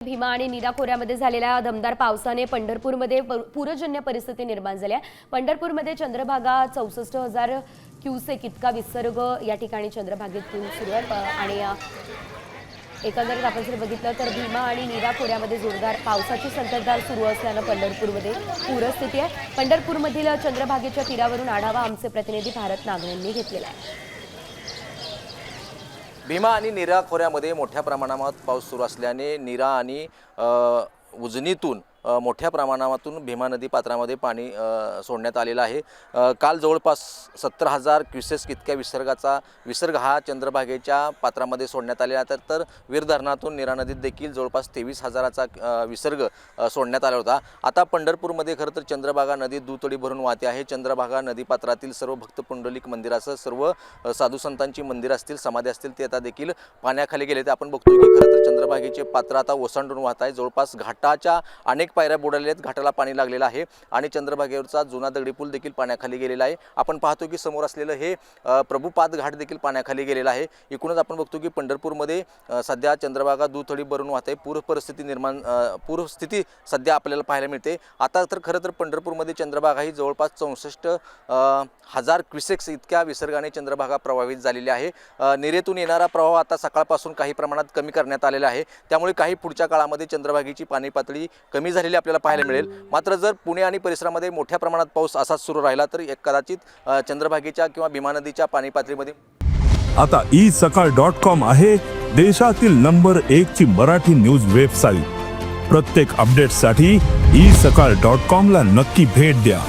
भीमा आणि नीरा खोऱ्यामध्ये झालेल्या दमदार पावसाने पंढरपूरमध्ये पूरजन्य परिस्थिती निर्माण झाली आहे। पंढरपूरमध्ये चंद्रभागा 64,000 क्यूसेक इतका विसर्ग या ठिकाणी चंद्रभागेतून सुरू आहे आणि एकंदरीत आपण जर बघितलं तर भीमा आणि नीरा खोऱ्यामध्ये जोरदार पावसाची संततधार सुरू असल्याने पंढरपूरमध्ये पूरस्थिती आहे। पंढरपूरमधील चंद्रभागेच्या तीरावरून आढावा आमचे प्रतिनिधी भारत नागरेंनी घेतलेला आहे। भीमा आणि नीरा खोऱ्यामध्ये मोठ्या प्रमाणात पाऊस सुरू असल्याने नीरा आणि उजनीतून मोठ्या प्रमाणातून भीमा नदी पात्रामध्ये पाणी सोडण्यात आलेलं आहे। काल जवळपास 70,000 क्युसेस इतक्या विसर्ग हा चंद्रभागेच्या पात्रामध्ये सोडण्यात आलेला तर वीर धरणातून नीरा नदीत देखील जवळपास 23,000चा विसर्ग सोडण्यात आला होता। आता पंढरपूरमध्ये खरं तर चंद्रभागा नदी दुतडी भरून वाहते आहे। चंद्रभागा नदी पात्रातील सर्व भक्त पुंडलिक मंदिरासह सर्व साधू संतांची मंदिर असतील, समाधी असतील ते आता देखील पाण्याखाली गेले। ते आपण बघतोय की खरं तर चंद्रभागेचे पात्र आता ओसंडून वाहत आहे। जवळपास घाटाच्या अनेक पायऱ्या बुडालेल्या आहेत, घाटाला पाणी लागलेलं आहे आणि चंद्रभागेवरचा जुना दगडी पूल देखील पाण्याखाली गेलेला आहे। आपण पाहतो की समोर असलेलं हे प्रभुपाद घाट देखील पाण्याखाली गेलेला आहे। एकूणच आपण बघतो की पंढरपूरमध्ये सध्या चंद्रभागा दुथडी भरून वाहत आहे। पूरस्थिती सध्या आपल्याला पाहायला मिळते। आता तर खरं तर पंढरपूरमध्ये चंद्रभागा ही जवळपास 64,000 क्युसेक्स इतक्या विसर्गाने चंद्रभागा प्रभावित झालेली आहे। नीरेतून येणारा प्रवाह आता सकाळपासून काही प्रमाणात कमी करण्यात आलेला आहे, त्यामुळे काही पुढच्या काळामध्ये चंद्रभागेची पाणी पातळी कमी झालेली आपल्याला पाहायला मिळेल। मात्र जर पुणे आणि परिसरामध्ये मोठ्या प्रमाणात पाऊस असाच सुरू राहिला तर कदाचित चंद्रभागेच्या किंवा भीमा नदीच्या पाणी पातळीमध्ये आता isakal.com आहे देशातील नंबर 1 ची मराठी न्यूज वेबसाईट। प्रत्येक अपडेटसाठी isakal.com ला नक्की भेट द्या।